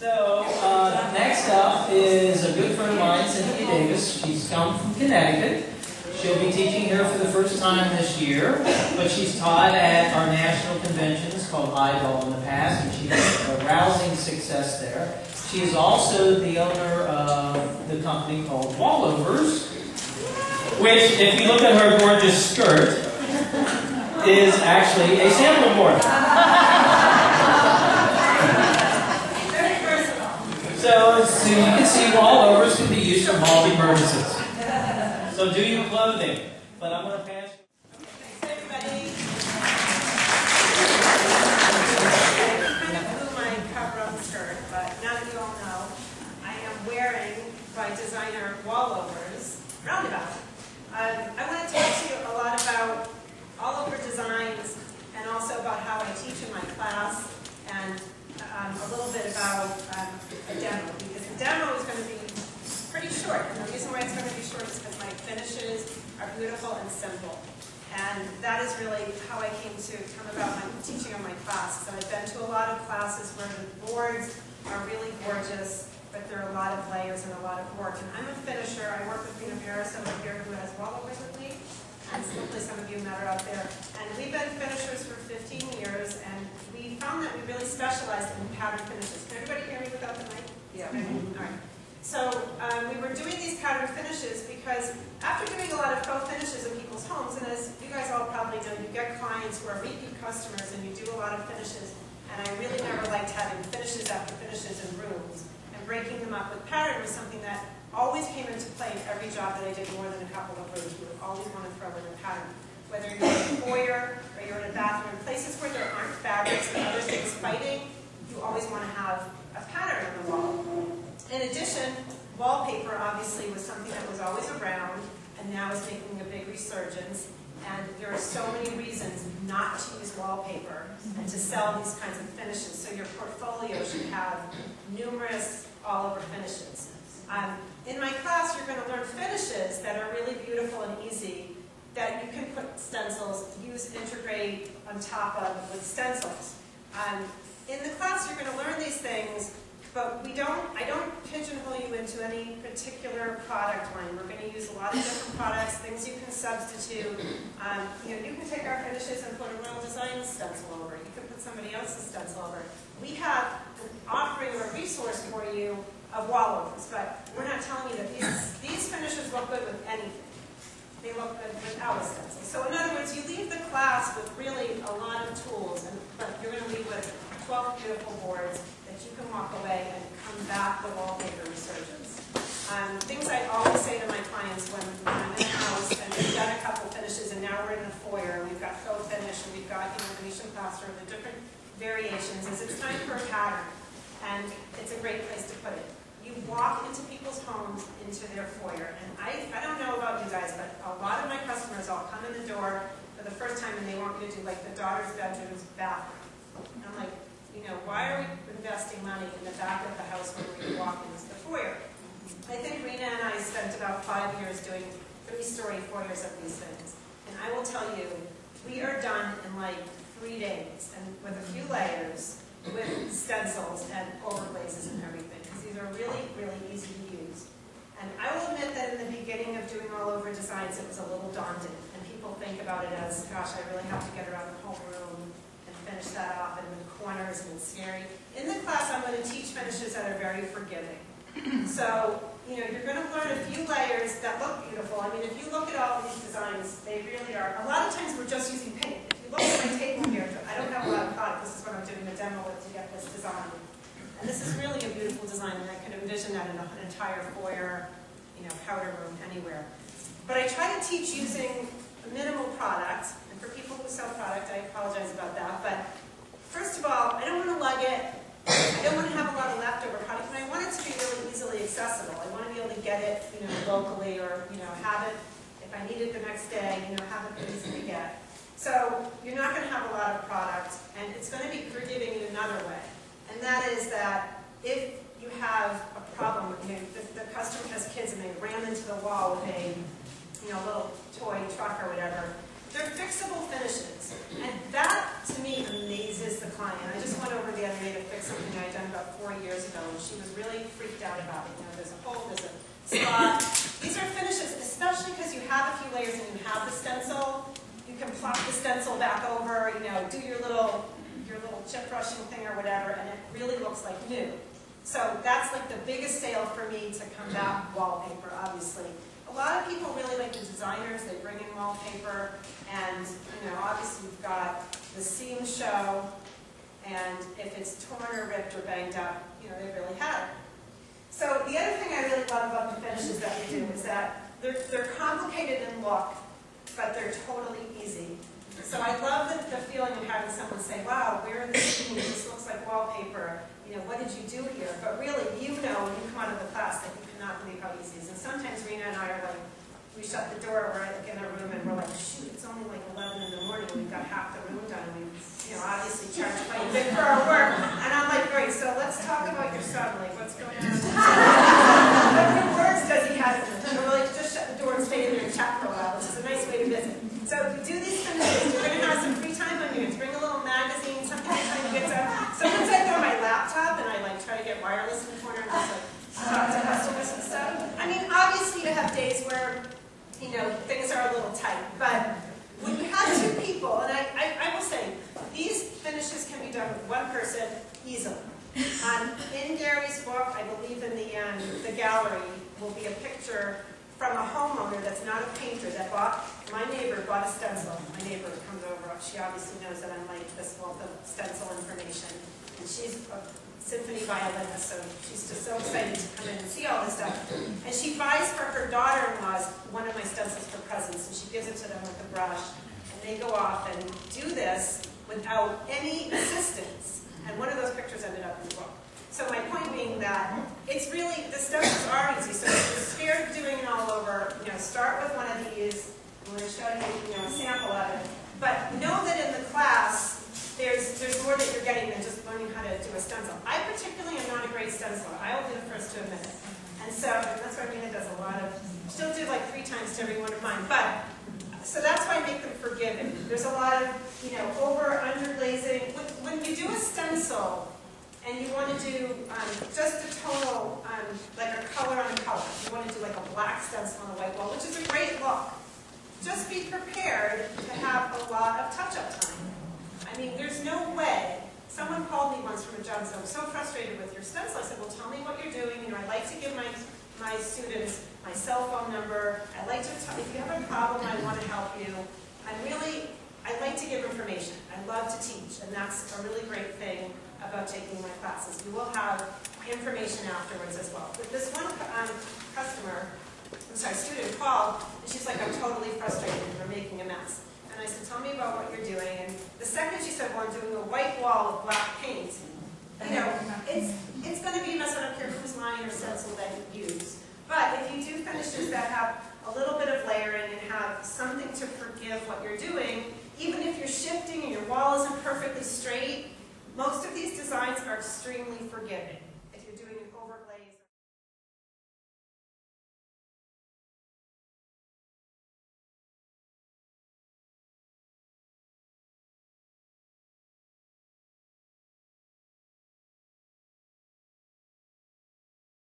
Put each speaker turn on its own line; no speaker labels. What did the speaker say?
So, next up is a good friend of mine, Cynthia Davis. She's come from Connecticut. She'll be teaching here for the first time this year, but she's taught at our national conventions called IDOL in the past, and she's had a rousing success there. She is also the owner of the company called Allovers, which, if you look at her gorgeous skirt, is actually a sample board. So you can see Allovers can be used for multi purposes. So do your clothing. But I'm going to pass you.
Thanks, everybody. I kind of blew my cover on the skirt, but now that you all know, I am wearing by designer Allovers roundabout. I want to talk to you a lot about Allover designs and also about how I teach in my class, and a little bit about a demo, because the demo is going to be pretty short, and the reason why it's going to be short is because my finishes are beautiful and simple. And that is really how I came to come about my teaching of my class. So I've been to a lot of classes where the boards are really gorgeous, but there are a lot of layers and a lot of work. And I'm a finisher. I work with Rena Barris over here, who has Allovers with me, and hopefully some of you met her out there. And we've been finishers for 15 years, and we found that we really specialized in pattern finishes. Can everybody hear me without the mic? Yeah. Okay. All right. So we were doing these pattern finishes because after doing a lot of faux finishes in people's homes, and as you guys all probably know, you get clients who are repeat customers and you do a lot of finishes, and I really never liked having finishes after finishes in rooms, and breaking them up with pattern was something that always came into play in every job that I did more than a couple of rooms. You would always want to throw in a pattern. Whether you're in a foyer or you're in a bathroom, places where there aren't fabrics and other things fighting, you always want to have a pattern on the wall. In addition, wallpaper obviously was something that was always around and now is making a big resurgence. And there are so many reasons not to use wallpaper and to sell these kinds of finishes. So your portfolio should have numerous Allover finishes. In my class, you're going to learn finishes that are really beautiful and easy that you can put stencils, integrate on top of with stencils. In the class, you're going to learn these things, but I don't pigeonhole you into any particular product line. We're going to use a lot of different products, things you can substitute. You can take our finishes and put a Royal Design stencil over it. You can put somebody else's stencil over it. We have an offering or a resource for you of Allovers, but we're not telling you that these finishes look good with anything. They look good without a stencil. So in other words, you leave the class with really a lot of tools, but you're going to leave with 12 beautiful boards that you can walk away and come back the wallpaper resurgence. Things I always say to my clients when I'm in a house and we've done a couple finishes and now we're in the foyer and we've got faux finish and we've got Venetian plaster and the different variations is it's time for a pattern, and it's a great place to put it. You walk into people's homes, into their foyer, and I don't know about you guys, but a lot of my customers all come in the door for the first time and they want me to do like the daughter's bedroom's bathroom. And I'm like, why are we investing money in the back of the house when we walk into the foyer? I think Rena and I spent about 5 years doing 3-story foyers of these things. And I will tell you, we are done in like 3 days, and with a few layers, with stencils and overglazes and everything. Because these are really, really easy to use. And I will admit that in the beginning of doing Allover designs, it was a little daunting. And people think about it as, gosh, I really have to get around the whole room and finish that off and in the corners, and it's scary. In the class, I'm going to teach finishes that are very forgiving. So, you're going to learn a few layers that look beautiful. I mean, if you look at all of these designs, they really are. A lot of times we're just using paint. If you look at my table here, I don't have a lot of product. This is what I'm doing a demo with to get this design. And this is really a beautiful design, and I can envision that in an entire foyer, powder room, anywhere. But I try to teach using minimal product. And for people who sell product, I apologize about that. But first of all, I don't want to lug it. I don't want to have a lot of leftover product, but I want it to be really easily accessible. I want to be able to get it, locally, or have it if I need it the next day. Have it easy to get. So you're not going to have a lot of product, and it's going to be forgiving in another way, and that is that if you have a problem, the customer has kids and they ram into the wall with a little toy truck or whatever. They're fixable finishes, and that, to me, amazes the client. I just went over the other day to fix something I had done about 4 years ago, and about it. You know, there's a hole, there's a spot. These are finishes, especially because you have a few layers and you have the stencil. You can plop the stencil back over, you know, do your little chip brushing thing or whatever, and it really looks like new. So that's like the biggest sale for me to combat wallpaper, obviously. A lot of people really like the designers. They bring in wallpaper, and you know, obviously you've got the seam show, and if it's torn or ripped or banged up, you know, they really have it. So the other thing I really love about the finishes that we do is that they're complicated in look, but they're totally easy. So I love the feeling of having someone say, wow, where are the seams? This looks like wallpaper. You know, what did you do here? But really, you know when you come out of the class that you cannot believe how easy it is. And sometimes Rena and I are like, we shut the door, we're like in our room, and we're like, shoot, it's only like 11 in the morning, we've got half the room done, and we, you know, obviously charge quite a bit for our work. And I'm like, great, so let's talk about your son, like, what's going on? What good words does he have? And we're like, just shut the door and stay in there and chat for a while, which is a nice way to visit. So if you do these finishes, you're going to have some free time on your hands. Bring a little magazine, something to try to get up. Sometimes I throw my laptop and I like try to get wireless in the corner and just like talk to customers and stuff. I mean, obviously you have days where, you know, things are a little tight, but when you have two people, and I will say, these finishes can be done with one person easily. In Gary's book, I believe in the gallery will be a picture from a homeowner that's not a painter that my neighbor bought a stencil. My neighbor comes over, she obviously knows that I'm like this wealth of stencil information. And she's a symphony violinist, so she's just so excited to come in and see all this stuff. And she buys for her daughter-in-law's one of my stencils for presents, and she gives it to them with a brush. And they go off and do this without any assistance. And one of those pictures ended up in the book. So my point being that it's really, the stencils are easy. So if you're scared of doing it all over, you know, start with one of these. I'm going to show you, a sample of it. But know that in the class, there's more that you're getting than just learning how to do a stencil. I particularly am not a great stenciler. I will be the first to admit it. And so that's why Rena does a lot of, she'll do like 3 times to every one of mine. But so that's why I make them forgiving. There's a lot of, you know, over, under glazing. When you do a stencil, and you want to do just a total, like a color on a color. You want to do like a black stencil on a white wall, which is a great look. Just be prepared to have a lot of touch-up time. I mean, there's no way. Someone called me once from a job and said, I'm so frustrated with your stencil. I said, well, tell me what you're doing. You know, I like to give my students my cell phone number. I like to tell, if you have a problem, I want to help you. I like to give information. I love to teach, and that's a really great thing about taking my classes. You will have information afterwards as well. But this one student called, and she's like, I'm totally frustrated, we're making a mess. And I said, tell me about what you're doing. And the second she said, well, I'm doing a white wall with black paint, you know, it's going to be a mess. I don't care whose line or stencil that you use. But if you do finishes that have a little bit of layering and have something to forgive what you're doing, even if you're shifting and your wall isn't perfectly straight, most of these designs are extremely forgiving if you're doing an overglaze.